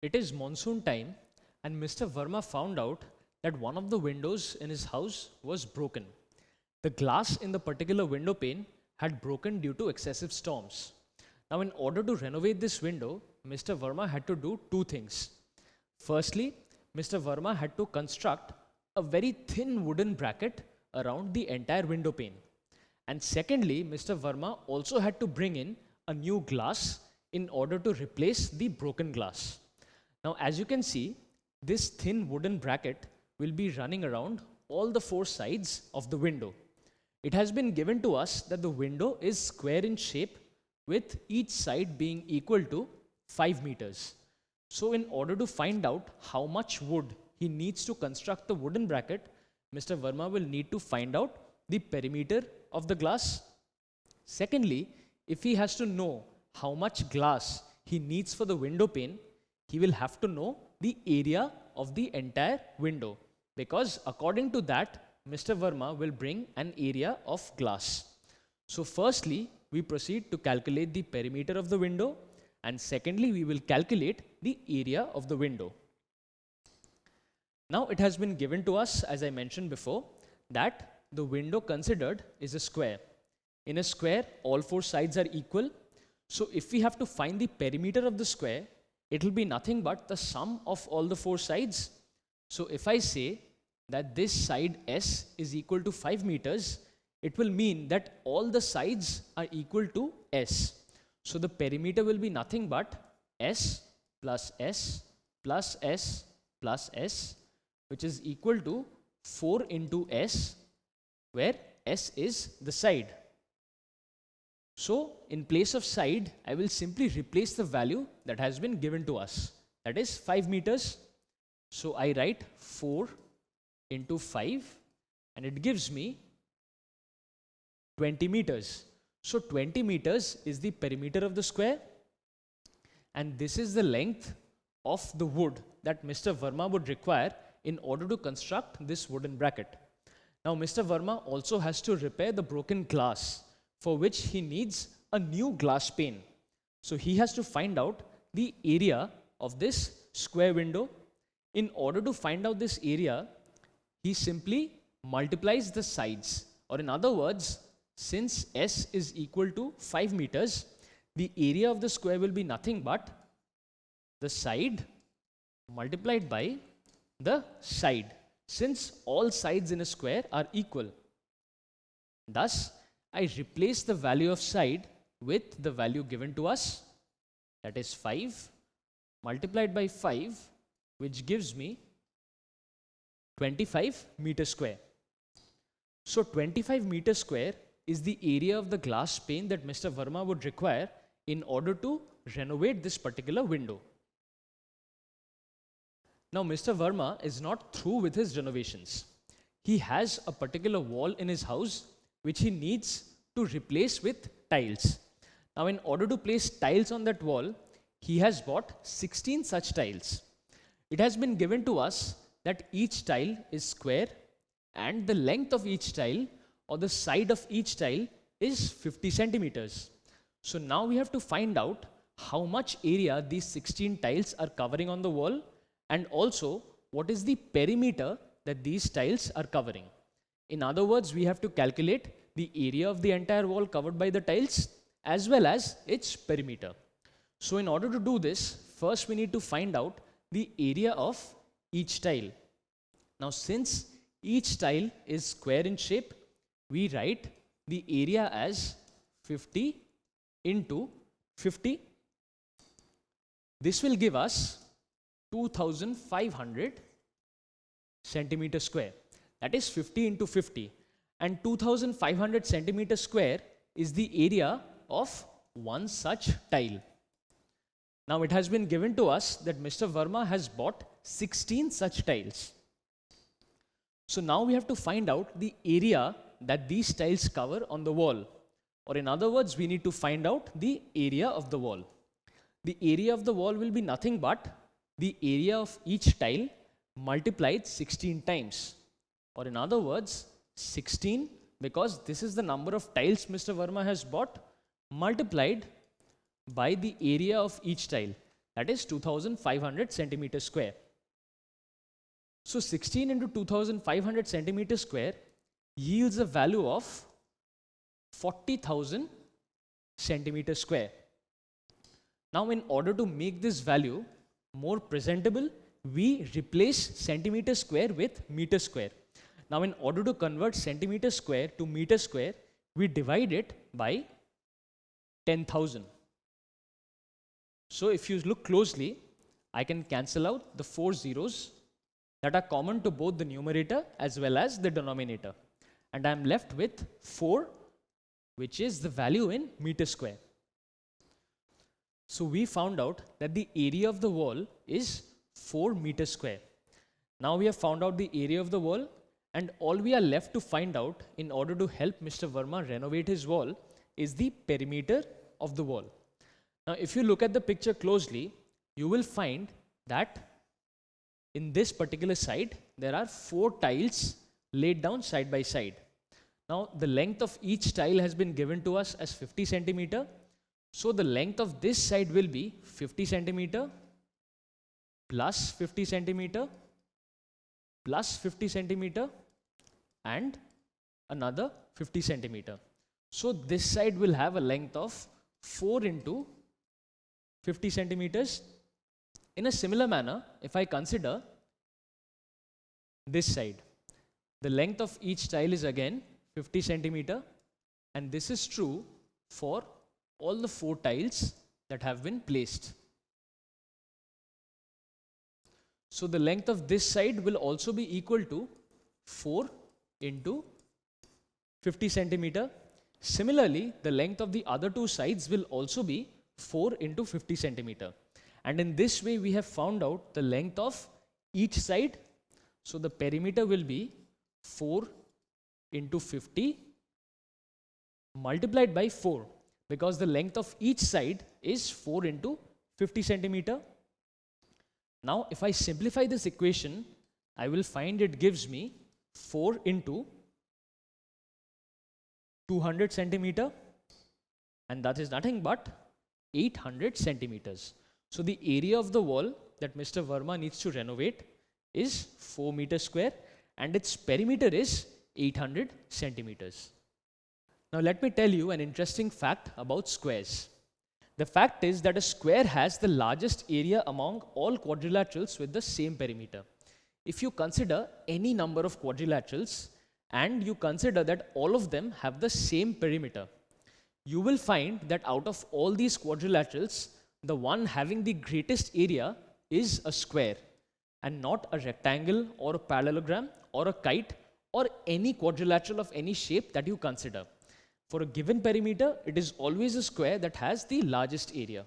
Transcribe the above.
It is monsoon time, and Mr. Verma found out that one of the windows in his house was broken. The glass in the particular window pane had broken due to excessive storms. Now, in order to renovate this window, Mr. Verma had to do two things. Firstly, Mr. Verma had to construct a very thin wooden bracket around the entire window pane. And secondly, Mr. Verma also had to bring in a new glass in order to replace the broken glass. Now, as you can see, this thin wooden bracket will be running around all the four sides of the window. It has been given to us that the window is square in shape with each side being equal to 5 meters. So in order to find out how much wood he needs to construct the wooden bracket, Mr. Verma will need to find out the perimeter of the glass. Secondly, if he has to know how much glass he needs for the window pane, he will have to know the area of the entire window, because according to that, Mr. Verma will bring an area of glass. So firstly, we proceed to calculate the perimeter of the window, and secondly, we will calculate the area of the window. Now it has been given to us, as I mentioned before, that the window considered is a square. In a square, all four sides are equal. So if we have to find the perimeter of the square, it will be nothing but the sum of all the four sides. So if I say that this side S is equal to 5 meters, it will mean that all the sides are equal to S. So the perimeter will be nothing but S plus S plus S plus S, which is equal to 4 into S, where S is the side. So in place of side, I will simply replace the value that has been given to us, that is 5 meters. So I write 4 into 5, and it gives me 20 meters. So 20 meters is the perimeter of the square, and this is the length of the wood that Mr. Verma would require in order to construct this wooden bracket. Now Mr. Verma also has to repair the broken glass, for which he needs a new glass pane. So he has to find out the area of this square window. In order to find out this area, he simply multiplies the sides, or in other words, since S is equal to 5 meters, the area of the square will be nothing but the side multiplied by the side, since all sides in a square are equal. Thus, I replace the value of side with the value given to us, that is 5 multiplied by 5, which gives me 25 meters square. So 25 meters square is the area of the glass pane that Mr. Verma would require in order to renovate this particular window. Now Mr. Verma is not through with his renovations. He has a particular wall in his house which he needs to replace with tiles. Now in order to place tiles on that wall, he has bought 16 such tiles. It has been given to us that each tile is square, and the length of each tile, or the side of each tile, is 50 centimeters. So now we have to find out how much area these 16 tiles are covering on the wall, and also what is the perimeter that these tiles are covering. In other words, we have to calculate the area of the entire wall covered by the tiles as well as its perimeter. So in order to do this, first we need to find out the area of each tile. Now since each tile is square in shape, we write the area as 50 into 50. This will give us 2500 centimeters square. That is 50 into 50. And 2500 centimeters square is the area of one such tile. Now it has been given to us that Mr. Verma has bought 16 such tiles. So now we have to find out the area that these tiles cover on the wall. Or in other words, we need to find out the area of the wall. The area of the wall will be nothing but the area of each tile multiplied 16 times. Or in other words, 16, because this is the number of tiles Mr. Verma has bought, multiplied by the area of each tile. that is 2500 centimeters square. So 16 into 2500 centimeters square yields a value of 40,000 centimeters square. Now in order to make this value more presentable, we replace centimeter square with meter square. Now in order to convert centimeter square to meter square, we divide it by 10,000. So if you look closely, I can cancel out the 4 zeros that are common to both the numerator as well as the denominator. And I am left with 4, which is the value in meter square. So we found out that the area of the wall is 4 meters square. Now we have found out the area of the wall, and all we are left to find out in order to help Mr. Verma renovate his wall is the perimeter of the wall. Now if you look at the picture closely, you will find that in this particular side, there are 4 tiles laid down side by side. Now the length of each tile has been given to us as 50 centimeter. So the length of this side will be 50 centimeter plus 50 centimeter plus 50 centimeter and another 50 centimeter. So this side will have a length of 4 into 50 centimeters. In a similar manner, if I consider this side, the length of each tile is again 50 centimeter, and this is true for all the 4 tiles that have been placed. So the length of this side will also be equal to 4 into 50 centimeter. Similarly, the length of the other 2 sides will also be 4 into 50 centimeter. And in this way, we have found out the length of each side. So the perimeter will be 4 into 50 multiplied by 4, because the length of each side is 4 into 50 centimeter. Now if I simplify this equation, I will find it gives me 4 into 200 centimeter, and that is nothing but 800 centimeters. So the area of the wall that Mr. Verma needs to renovate is 4 meters square, and its perimeter is 800 centimeters. Now let me tell you an interesting fact about squares. The fact is that a square has the largest area among all quadrilaterals with the same perimeter. If you consider any number of quadrilaterals and you consider that all of them have the same perimeter, you will find that out of all these quadrilaterals, the one having the greatest area is a square and not a rectangle or a parallelogram or a kite or any quadrilateral of any shape that you consider. For a given perimeter, it is always a square that has the largest area.